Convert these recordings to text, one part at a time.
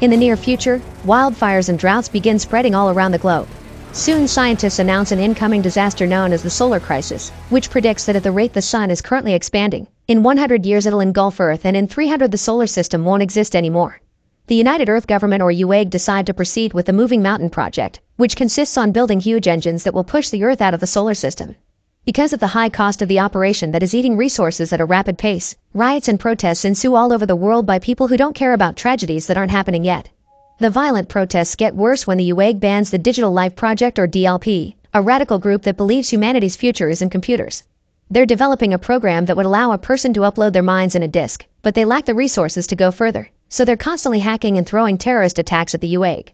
In the near future, wildfires and droughts begin spreading all around the globe. Soon scientists announce an incoming disaster known as the solar crisis, which predicts that at the rate the sun is currently expanding, in 100 years it'll engulf Earth, and in 300 the solar system won't exist anymore. The United Earth Government or UAG decide to proceed with the Moving Mountain project, which consists on building huge engines that will push the Earth out of the solar system. Because of the high cost of the operation that is eating resources at a rapid pace, riots and protests ensue all over the world by people who don't care about tragedies that aren't happening yet. The violent protests get worse when the UAG bans the Digital Life Project or DLP, a radical group that believes humanity's future is in computers. They're developing a program that would allow a person to upload their minds in a disk, but they lack the resources to go further, so they're constantly hacking and throwing terrorist attacks at the UAG.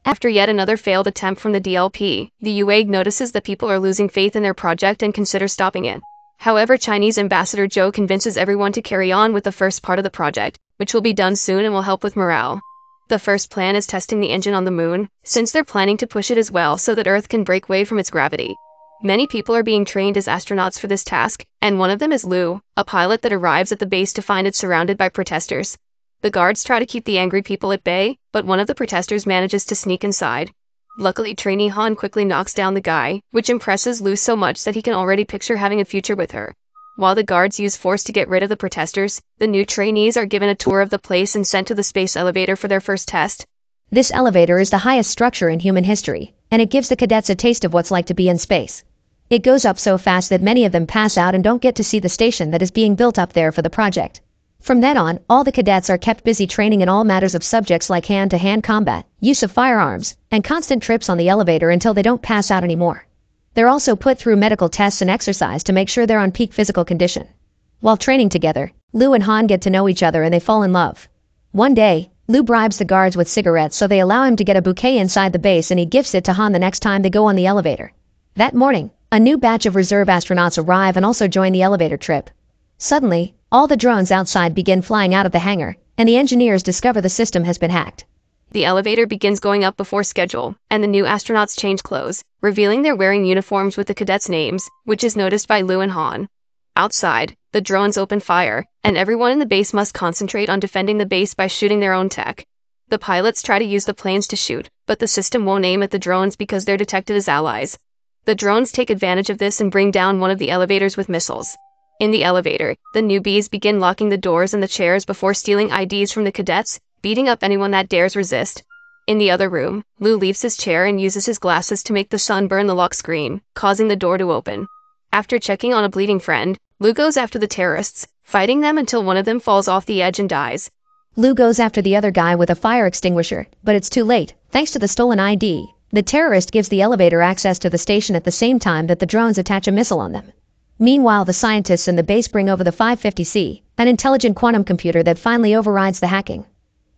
After yet another failed attempt from the DLP, the UAG notices that people are losing faith in their project and consider stopping it. However, Chinese Ambassador Zhou convinces everyone to carry on with the first part of the project, which will be done soon and will help with morale. The first plan is testing the engine on the moon, since they're planning to push it as well so that Earth can break away from its gravity. Many people are being trained as astronauts for this task, and one of them is Liu, a pilot that arrives at the base to find it surrounded by protesters. The guards try to keep the angry people at bay, but one of the protesters manages to sneak inside. Luckily, trainee Han quickly knocks down the guy, which impresses Liu so much that he can already picture having a future with her. While the guards use force to get rid of the protesters, the new trainees are given a tour of the place and sent to the space elevator for their first test. This elevator is the highest structure in human history, and it gives the cadets a taste of what's like to be in space. It goes up so fast that many of them pass out and don't get to see the station that is being built up there for the project. From then on, all the cadets are kept busy training in all matters of subjects like hand-to-hand combat, use of firearms, and constant trips on the elevator until they don't pass out anymore. They're also put through medical tests and exercise to make sure they're on peak physical condition. While training together, Liu and Han get to know each other and they fall in love. One day, Liu bribes the guards with cigarettes so they allow him to get a bouquet inside the base, and he gifts it to Han the next time they go on the elevator. That morning, a new batch of reserve astronauts arrive and also join the elevator trip. Suddenly, all the drones outside begin flying out of the hangar, and the engineers discover the system has been hacked. The elevator begins going up before schedule, and the new astronauts change clothes, revealing they're wearing uniforms with the cadets' names, which is noticed by Liu and Han. Outside, the drones open fire, and everyone in the base must concentrate on defending the base by shooting their own tech. The pilots try to use the planes to shoot, but the system won't aim at the drones because they're detected as allies. The drones take advantage of this and bring down one of the elevators with missiles. In the elevator, the newbies begin locking the doors and the chairs before stealing IDs from the cadets, beating up anyone that dares resist. In the other room, Liu leaves his chair and uses his glasses to make the sun burn the lock screen, causing the door to open. After checking on a bleeding friend, Liu goes after the terrorists, fighting them until one of them falls off the edge and dies. Liu goes after the other guy with a fire extinguisher, but it's too late. Thanks to the stolen ID, the terrorist gives the elevator access to the station at the same time that the drones attach a missile on them. Meanwhile, the scientists in the base bring over the 550C, an intelligent quantum computer that finally overrides the hacking.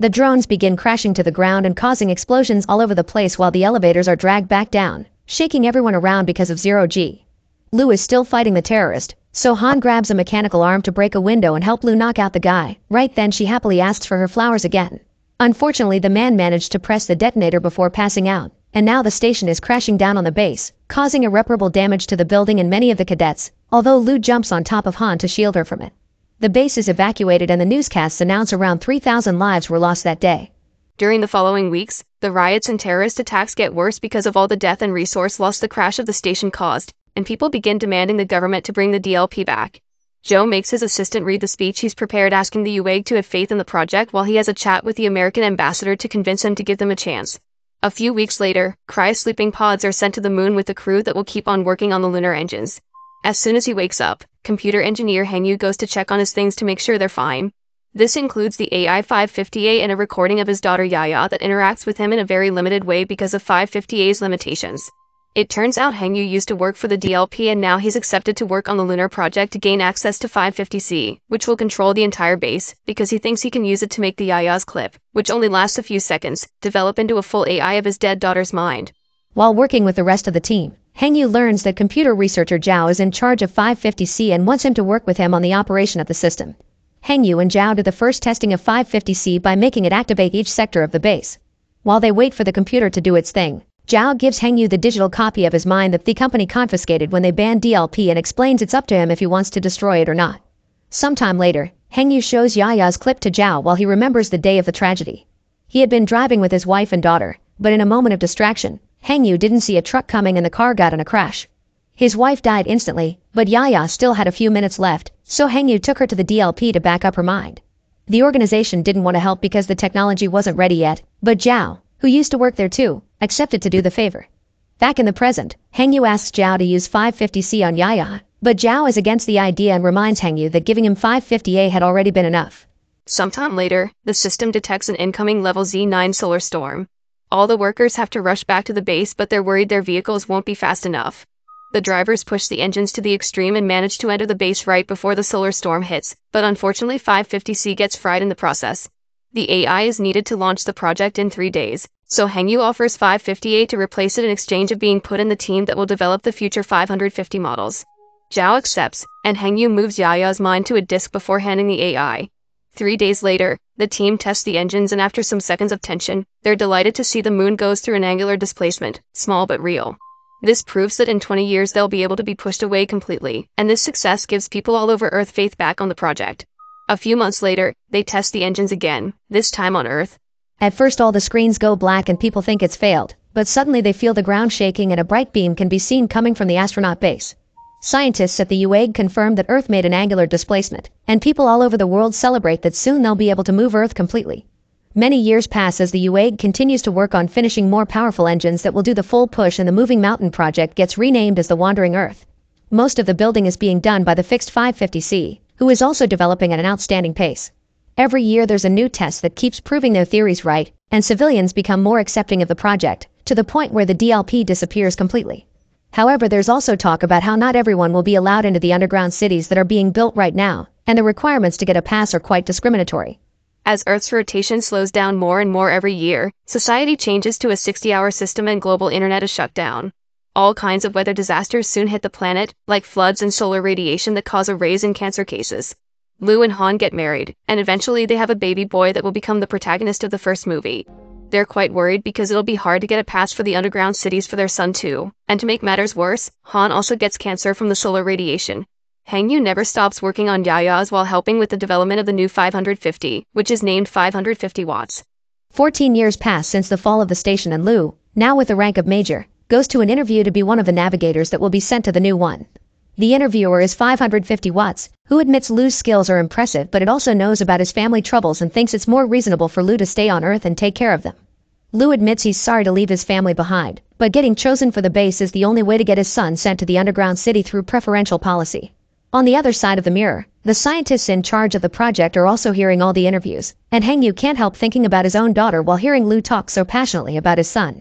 The drones begin crashing to the ground and causing explosions all over the place while the elevators are dragged back down, shaking everyone around because of 0G. Liu is still fighting the terrorist, so Han grabs a mechanical arm to break a window and help Liu knock out the guy. Right then she happily asks for her flowers again. Unfortunately, the man managed to press the detonator before passing out, and now the station is crashing down on the base, causing irreparable damage to the building and many of the cadets, although Liu jumps on top of Han to shield her from it. The base is evacuated and the newscasts announce around 3,000 lives were lost that day. During the following weeks, the riots and terrorist attacks get worse because of all the death and resource loss the crash of the station caused, and people begin demanding the government to bring the DLP back. Zhou makes his assistant read the speech he's prepared, asking the UAG to have faith in the project while he has a chat with the American ambassador to convince him to give them a chance. A few weeks later, cryo-sleeping pods are sent to the moon with the crew that will keep on working on the lunar engines. As soon as he wakes up, computer engineer Hengyu goes to check on his things to make sure they're fine. This includes the AI 550A and a recording of his daughter Yaya that interacts with him in a very limited way because of 550A's limitations. It turns out Hengyu used to work for the DLP and now he's accepted to work on the lunar project to gain access to 550C, which will control the entire base, because he thinks he can use it to make the Yaya's clip, which only lasts a few seconds, develop into a full AI of his dead daughter's mind. While working with the rest of the team, Hengyu learns that computer researcher Zhou is in charge of 550C and wants him to work with him on the operation of the system. Hengyu and Zhou do the first testing of 550C by making it activate each sector of the base. While they wait for the computer to do its thing, Zhou gives Hengyu the digital copy of his mind that the company confiscated when they banned DLP and explains it's up to him if he wants to destroy it or not. Sometime later, Hengyu shows Yaya's clip to Zhou while he remembers the day of the tragedy. He had been driving with his wife and daughter, but in a moment of distraction, Hengyu didn't see a truck coming and the car got in a crash. His wife died instantly, but Yaya still had a few minutes left, so Hengyu took her to the DLP to back up her mind. The organization didn't want to help because the technology wasn't ready yet, but Zhou, who used to work there too, accepted to do the favor. Back in the present, Hengyu asks Zhou to use 550C on Yaya, but Zhou is against the idea and reminds Hengyu that giving him 550A had already been enough. Sometime later, the system detects an incoming level Z9 solar storm. All the workers have to rush back to the base, but they're worried their vehicles won't be fast enough. The drivers push the engines to the extreme and manage to enter the base right before the solar storm hits, but unfortunately 550C gets fried in the process. The AI is needed to launch the project in 3 days, so Hengyu offers 550A to replace it in exchange of being put in the team that will develop the future 550 models. Zhou accepts, and Hengyu moves Yaya's mind to a disk before handing the AI. 3 days later, the team tests the engines, and after some seconds of tension, they're delighted to see the moon goes through an angular displacement, small but real. This proves that in 20 years they'll be able to be pushed away completely, and this success gives people all over Earth faith back on the project. A few months later, they test the engines again, this time on Earth. At first all the screens go black and people think it's failed, but suddenly they feel the ground shaking and a bright beam can be seen coming from the astronaut base. Scientists at the UAG confirm that Earth made an angular displacement, and people all over the world celebrate that soon they'll be able to move Earth completely. Many years pass as the UAG continues to work on finishing more powerful engines that will do the full push, and the Moving Mountain project gets renamed as the Wandering Earth. Most of the building is being done by the fixed 550C, who is also developing at an outstanding pace. Every year there's a new test that keeps proving their theories right, and civilians become more accepting of the project, to the point where the DLP disappears completely. However, there's also talk about how not everyone will be allowed into the underground cities that are being built right now, and the requirements to get a pass are quite discriminatory. As Earth's rotation slows down more and more every year, society changes to a 60-hour system and global internet is shut down. All kinds of weather disasters soon hit the planet, like floods and solar radiation that cause a rise in cancer cases. Liu and Han get married, and eventually they have a baby boy that will become the protagonist of the first movie. They're quite worried because it'll be hard to get a pass for the underground cities for their son too, and to make matters worse, Han also gets cancer from the solar radiation. Hengyu never stops working on Yaya's while helping with the development of the new 550, which is named 550 watts. 14 years pass since the fall of the station, and Liu, now with the rank of major, goes to an interview to be one of the navigators that will be sent to the new one. The interviewer is 550 watts, who admits Liu's skills are impressive, but it also knows about his family troubles and thinks it's more reasonable for Liu to stay on Earth and take care of them. Liu admits he's sorry to leave his family behind, but getting chosen for the base is the only way to get his son sent to the underground city through preferential policy. On the other side of the mirror, the scientists in charge of the project are also hearing all the interviews, and Hengyu can't help thinking about his own daughter while hearing Liu talk so passionately about his son.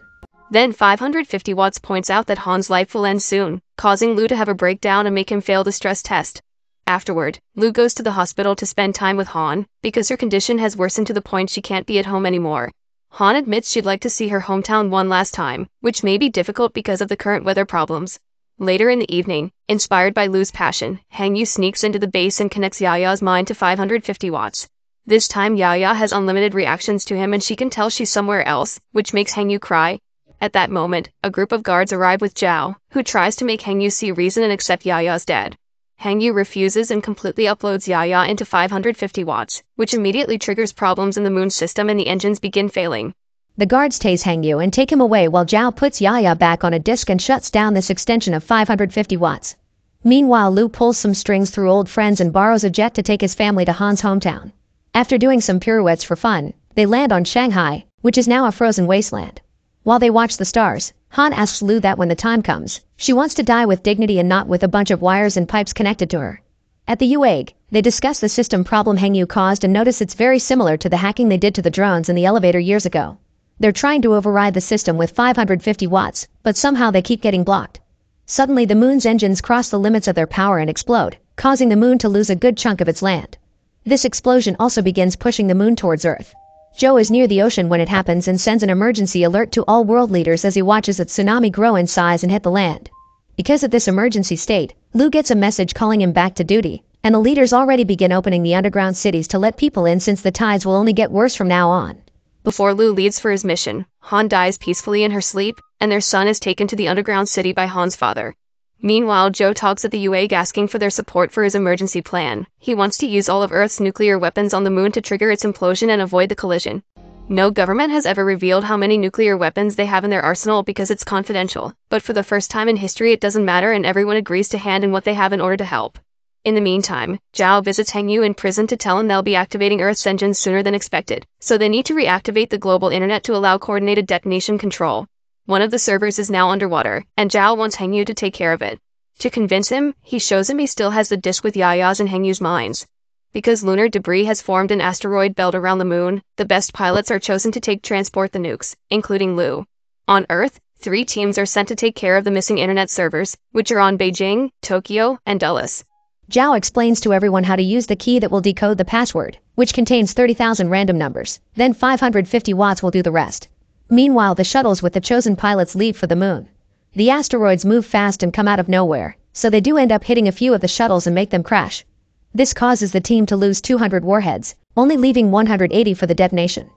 Then 550 watts points out that Han's life will end soon, causing Liu to have a breakdown and make him fail the stress test. Afterward, Liu goes to the hospital to spend time with Han, because her condition has worsened to the point she can't be at home anymore. Han admits she'd like to see her hometown one last time, which may be difficult because of the current weather problems. Later in the evening, inspired by Liu's passion, Hengyu sneaks into the base and connects Yaya's mind to 550 watts. This time Yaya has unlimited reactions to him and she can tell she's somewhere else, which makes Hengyu cry. At that moment, a group of guards arrive with Zhou, who tries to make Hengyu see reason and accept Yaya's dead. Hengyu refuses and completely uploads Yaya into 550 watts, which immediately triggers problems in the moon system and the engines begin failing. The guards tase Hengyu and take him away while Zhou puts Yaya back on a disc and shuts down this extension of 550 watts. Meanwhile, Liu pulls some strings through old friends and borrows a jet to take his family to Han's hometown. After doing some pirouettes for fun, they land on Shanghai, which is now a frozen wasteland. While they watch the stars, Han asks Liu that when the time comes, she wants to die with dignity and not with a bunch of wires and pipes connected to her. At the UAG, they discuss the system problem Hengyu caused and notice it's very similar to the hacking they did to the drones in the elevator years ago. They're trying to override the system with 550 watts, but somehow they keep getting blocked. Suddenly the moon's engines cross the limits of their power and explode, causing the moon to lose a good chunk of its land. This explosion also begins pushing the moon towards Earth. Zhou is near the ocean when it happens and sends an emergency alert to all world leaders as he watches a tsunami grow in size and hit the land. Because of this emergency state, Liu gets a message calling him back to duty, and the leaders already begin opening the underground cities to let people in since the tides will only get worse from now on. Before Liu leaves for his mission, Han dies peacefully in her sleep, and their son is taken to the underground city by Han's father. Meanwhile, Zhou talks at the UAG asking for their support for his emergency plan. He wants to use all of Earth's nuclear weapons on the moon to trigger its implosion and avoid the collision. No government has ever revealed how many nuclear weapons they have in their arsenal because it's confidential, but for the first time in history it doesn't matter and everyone agrees to hand in what they have in order to help. In the meantime, Zhou visits Hengyu in prison to tell him they'll be activating Earth's engines sooner than expected, so they need to reactivate the global internet to allow coordinated detonation control. One of the servers is now underwater, and Zhou wants Hengyu to take care of it. To convince him, he shows him he still has the disk with Yaya's and Hengyu's minds. Because lunar debris has formed an asteroid belt around the moon, the best pilots are chosen to transport the nukes, including Liu. On Earth, 3 teams are sent to take care of the missing internet servers, which are on Beijing, Tokyo, and Dulles. Zhou explains to everyone how to use the key that will decode the password, which contains 30,000 random numbers, then 550 watts will do the rest. Meanwhile, the shuttles with the chosen pilots leave for the moon. The asteroids move fast and come out of nowhere, so they do end up hitting a few of the shuttles and make them crash. This causes the team to lose 200 warheads, only leaving 180 for the detonation.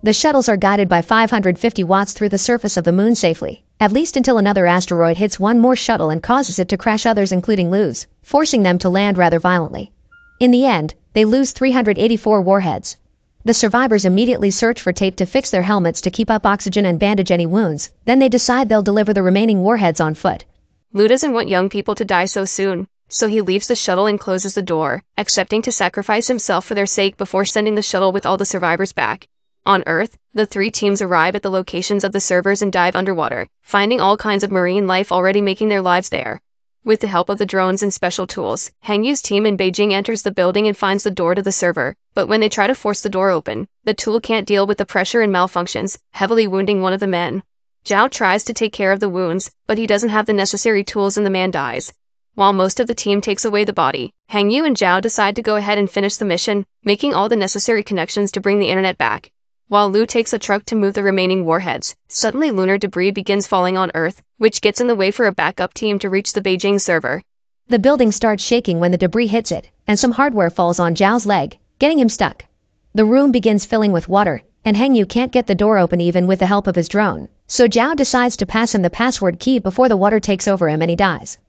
The shuttles are guided by 550 watts through the surface of the moon safely, at least until another asteroid hits one more shuttle and causes it to crash others including Liu's, forcing them to land rather violently. In the end, they lose 384 warheads. The survivors immediately search for tape to fix their helmets to keep up oxygen and bandage any wounds, then they decide they'll deliver the remaining warheads on foot. Liu doesn't want young people to die so soon, so he leaves the shuttle and closes the door, accepting to sacrifice himself for their sake before sending the shuttle with all the survivors back. On Earth, the 3 teams arrive at the locations of the servers and dive underwater, finding all kinds of marine life already making their lives there. With the help of the drones and special tools, Hengyu's team in Beijing enters the building and finds the door to the server, but when they try to force the door open, the tool can't deal with the pressure and malfunctions, heavily wounding one of the men. Zhou tries to take care of the wounds, but he doesn't have the necessary tools and the man dies. While most of the team takes away the body, Hengyu and Zhou decide to go ahead and finish the mission, making all the necessary connections to bring the internet back. While Liu takes a truck to move the remaining warheads, suddenly lunar debris begins falling on Earth, which gets in the way for a backup team to reach the Beijing server. The building starts shaking when the debris hits it, and some hardware falls on Zhao's leg, getting him stuck. The room begins filling with water, and Hengyu can't get the door open even with the help of his drone, so Zhou decides to pass him the password key before the water takes over him and he dies.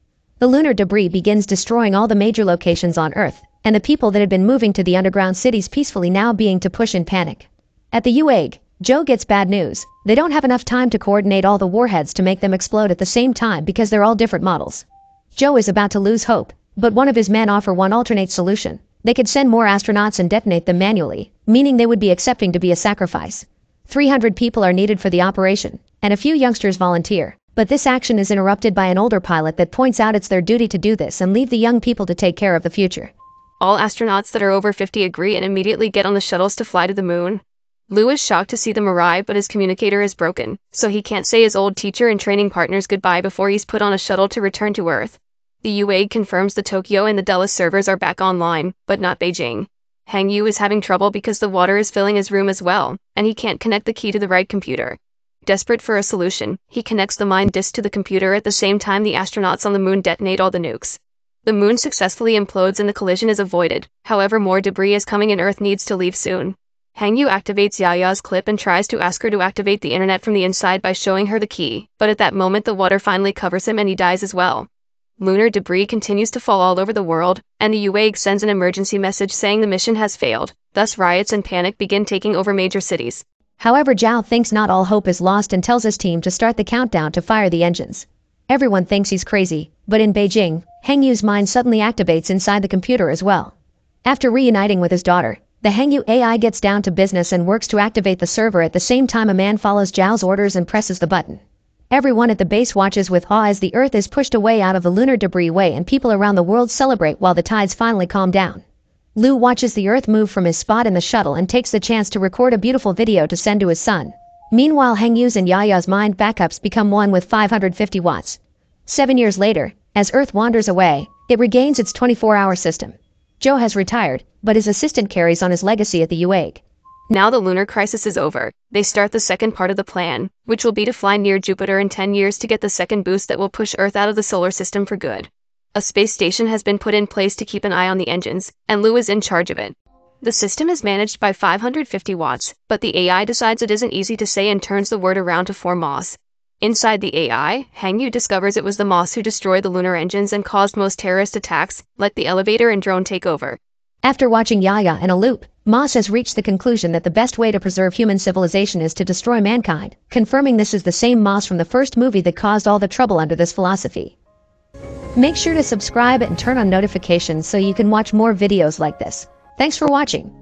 The lunar debris begins destroying all the major locations on Earth, and the people that had been moving to the underground cities peacefully now being to push in panic. At the UAG, Zhou gets bad news. They don't have enough time to coordinate all the warheads to make them explode at the same time because they're all different models. Zhou is about to lose hope, but one of his men offer one alternate solution. They could send more astronauts and detonate them manually, meaning they would be accepting to be a sacrifice. 300 people are needed for the operation, and a few youngsters volunteer. But this action is interrupted by an older pilot that points out it's their duty to do this and leave the young people to take care of the future. All astronauts that are over 50 agree and immediately get on the shuttles to fly to the moon. Liu is shocked to see them arrive, but his communicator is broken, so he can't say his old teacher and training partners goodbye before he's put on a shuttle to return to Earth. The UAG confirms the Tokyo and the Dulles servers are back online, but not Beijing. Hengyu is having trouble because the water is filling his room as well, and he can't connect the key to the right computer. Desperate for a solution, he connects the mind disk to the computer at the same time the astronauts on the moon detonate all the nukes. The moon successfully implodes and the collision is avoided, however more debris is coming and Earth needs to leave soon. Hengyu activates Yaya's clip and tries to ask her to activate the internet from the inside by showing her the key, but at that moment the water finally covers him and he dies as well. Lunar debris continues to fall all over the world, and the UAG sends an emergency message saying the mission has failed, thus riots and panic begin taking over major cities. However, Zhou thinks not all hope is lost and tells his team to start the countdown to fire the engines. Everyone thinks he's crazy, but in Beijing, Hengyu's mind suddenly activates inside the computer as well. After reuniting with his daughter, the Hengyu AI gets down to business and works to activate the server at the same time a man follows Zhao's orders and presses the button. Everyone at the base watches with awe as the Earth is pushed away out of the lunar debris way and people around the world celebrate while the tides finally calm down. Liu watches the Earth move from his spot in the shuttle and takes the chance to record a beautiful video to send to his son. Meanwhile, Hengyu's and Yaya's mind backups become one with 550 watts. 7 years later, as Earth wanders away, it regains its 24-hour system. Zhou has retired, but his assistant carries on his legacy at the UAG. Now the lunar crisis is over, they start the second part of the plan, which will be to fly near Jupiter in 10 years to get the second boost that will push Earth out of the solar system for good. A space station has been put in place to keep an eye on the engines, and Liu is in charge of it. The system is managed by 550 watts, but the AI decides it isn't easy to say and turns the word around to form Moss. Inside the AI, Hengyu discovers it was the Moss who destroyed the lunar engines and caused most terrorist attacks, let the elevator and drone take over. After watching Yaya in a loop, Moss has reached the conclusion that the best way to preserve human civilization is to destroy mankind, confirming this is the same Moss from the first movie that caused all the trouble under this philosophy. Make sure to subscribe and turn on notifications so you can watch more videos like this. Thanks for watching.